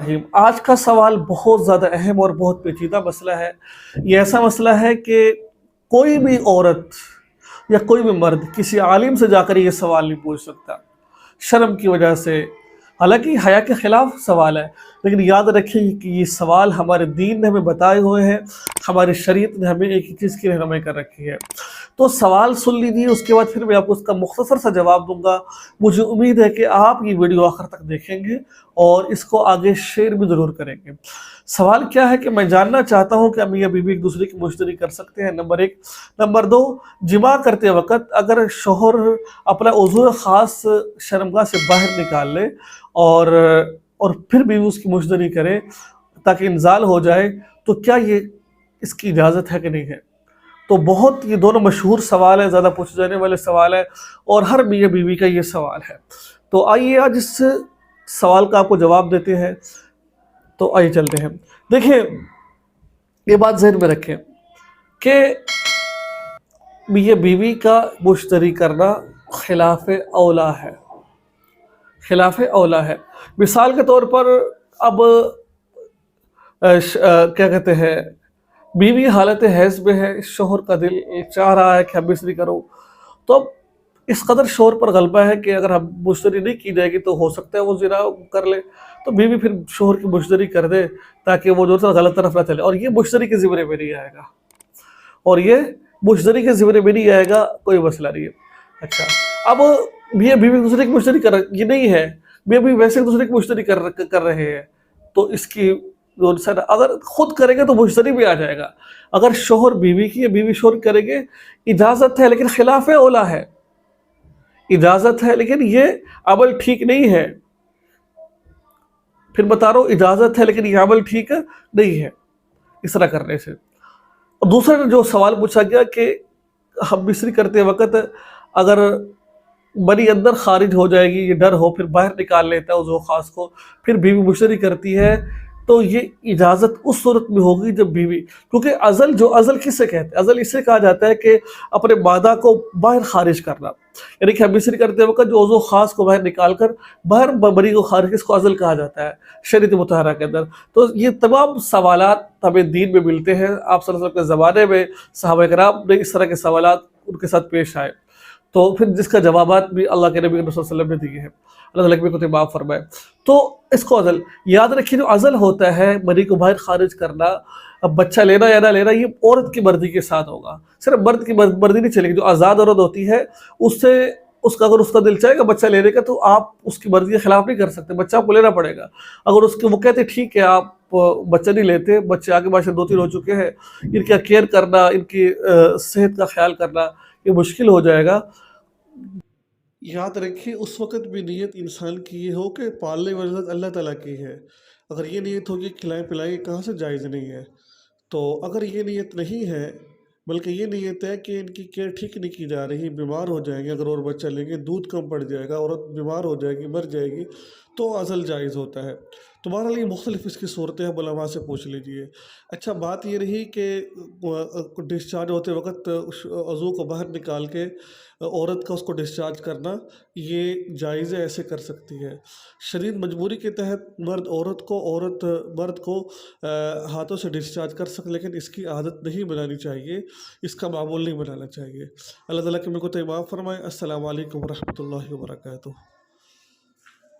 रहीम। आज का सवाल बहुत ज़्यादा अहम और बहुत पेचीदा मसला है। ये ऐसा मसला है कि कोई भी औरत या कोई भी मर्द किसी आलिम से जाकर ये सवाल नहीं पूछ सकता, शर्म की वजह से। हालांकि हया के ख़िलाफ़ सवाल है, लेकिन याद रखें कि ये सवाल हमारे दीन ने हमें बताए हुए हैं, हमारी शरीयत ने हमें एक ही चीज़ की रहनुमाई कर रखी है। तो सवाल सुन लीजिए, उसके बाद फिर मैं आपको उसका मुख्तसर सा जवाब दूंगा। मुझे उम्मीद है कि आप ये वीडियो आखिर तक देखेंगे और इसको आगे शेयर भी ज़रूर करेंगे। सवाल क्या है कि मैं जानना चाहता हूँ कि मियाँ बीवी एक दूसरे की मुश्तरी कर सकते हैं, नंबर 1। नंबर 2, जिमा करते वक्त अगर शोहर अपना उज़ू ख़ास शर्मगाह से बाहर निकाल ले और फिर भी उसकी मुश्तरी करे ताकि इंजाल हो जाए, तो क्या ये इसकी इजाज़त है कि नहीं है? तो बहुत ये दोनों मशहूर सवाल है, ज़्यादा पूछे जाने वाले सवाल है और हर मियाँ बीवी का ये सवाल है। तो आइए आज इस सवाल का आपको जवाब देते हैं। तो आइए चलते हैं। देखिए, ये बात ज़हन में रखें कि मियाँ बीवी का मुश्तरी करना खिलाफ औला है, खिलाफ औला है। मिसाल के तौर पर अब क्या कहते हैं, बीवी हालत हैज़ में है, शोहर का दिल चाह रहा है कि हम मुश्तरी करो, तो अब इस कदर शोहर पर गलबा है कि अगर हम मुश्तरी नहीं की जाएगी तो हो सकता है वो ज़िना कर ले। तो बीवी फिर शोहर की मुश्तरी कर दे ताकि वो जो गलत तरफ ना चले, और ये मुश्तरी के ज़िम्मे में नहीं आएगा, और ये मुश्तरी के ज़िम्मे में नहीं आएगा, कोई मसला नहीं है। अच्छा, अब मियाँ बीवी दूसरे की मुश्तरी ये नहीं है, मियाँ बीवी वैसे एक दूसरे की मुश्तरी कर रहे हैं, तो इसकी अगर खुद करेंगे तो मुश्तरी भी आ जाएगा। अगर शोहर बीवी की या बीवी शोहर करेंगे, इजाज़त है लेकिन खिलाफ औला है, इजाज़त है लेकिन ये अमल ठीक नहीं है। फिर बता रहा हूँ, इजाज़त है लेकिन ये अमल ठीक नहीं है इस तरह करने से। और दूसरा जो सवाल पूछा गया कि हम मिस्री करते वक्त अगर मनी अंदर खारिज हो जाएगी, ये डर हो, फिर बाहर निकाल लेता है उस ख़ास को, फिर बीवी मुश्तरी करती है, तो ये इजाज़त उस सूरत में होगी जब बीवी, क्योंकि अज़ल किससे कहते हैं? अज़ल इससे कहा जाता है कि अपने मादा को बाहर खारिज करना, यानी कि हम मिस्री करते वक्त जो उज़ू ख़ास को बाहर निकाल कर बाहर मनी को खारिज, इसको अज़ल कहा जाता है शरीयत मुतहरा के अंदर। तो ये तमाम सवालात हमें दीन में मिलते हैं। आप सल्लल्लाहु अलैहि वसल्लम के ज़माने में सहाबा किराम ने इस तरह के सवालात उनके साथ पेश आए, तो फिर जिसका जवाबात भी अल्लाह के नबी सल्लल्लाहु अलैहि वसल्लम ने दिए हैं। अल्लाह ताला को तो माफ़ फरमाए। तो इसको अज़ल याद रखिए, जो अज़ल होता है मनी को बाहर खारिज करना, अब बच्चा लेना या ना लेना ये औरत की मर्ज़ी के साथ होगा, सिर्फ मर्द की मर्ज़ी नहीं चलेगी। जो आज़ाद औरत होती है उससे अगर उसका दिल चाहेगा बच्चा लेने का, तो आप उसकी मर्ज़ी के खिलाफ नहीं कर सकते, बच्चा आपको लेना पड़ेगा। अगर वो कहते ठीक है आप बच्चा नहीं लेते, बच्चे आगे माशाल्लाह 2-3 हो चुके हैं, इनका केयर करना, इनकी सेहत का ख्याल करना ये मुश्किल हो जाएगा। याद रखिए, उस वक़्त भी नीयत इंसान की ये हो कि पालने वाली ज़ात अल्लाह ताला की है। अगर ये नीयत होगी खिलाएँ पिलाएँ, कहाँ से जायज़ नहीं है। तो अगर ये नीयत नहीं है, बल्कि ये नीयत है कि इनकी केयर ठीक नहीं की जा रही, बीमार हो जाएंगे अगर और बच्चा लेंगे, दूध कम पड़ जाएगा, औरत बीमार हो जाएगी, मर जाएगी, तो अज़ल जायज़ होता है। तो बहरहाल ये मुख्तलिफ़ इसकी सूरतें हैं, उलमा से पूछ लीजिए। अच्छा, बात ये रही कि डिस्चार्ज होते वक़्त अज़ू को बाहर निकाल के औरत का उसको डिस्चार्ज करना ये जायज़ है, ऐसे कर सकती है। शरीर मजबूरी के तहत औरत मर्द को हाथों से डिस्चार्ज कर सकते, लेकिन इसकी आदत नहीं बनानी चाहिए, इसका मामूल नहीं बनाना चाहिए। अल्लाह ताला की मेरे को तो माफ़ फरमाए। अस्सलामु अलैकुम व रहमतुल्लाहि व बरकातुहू।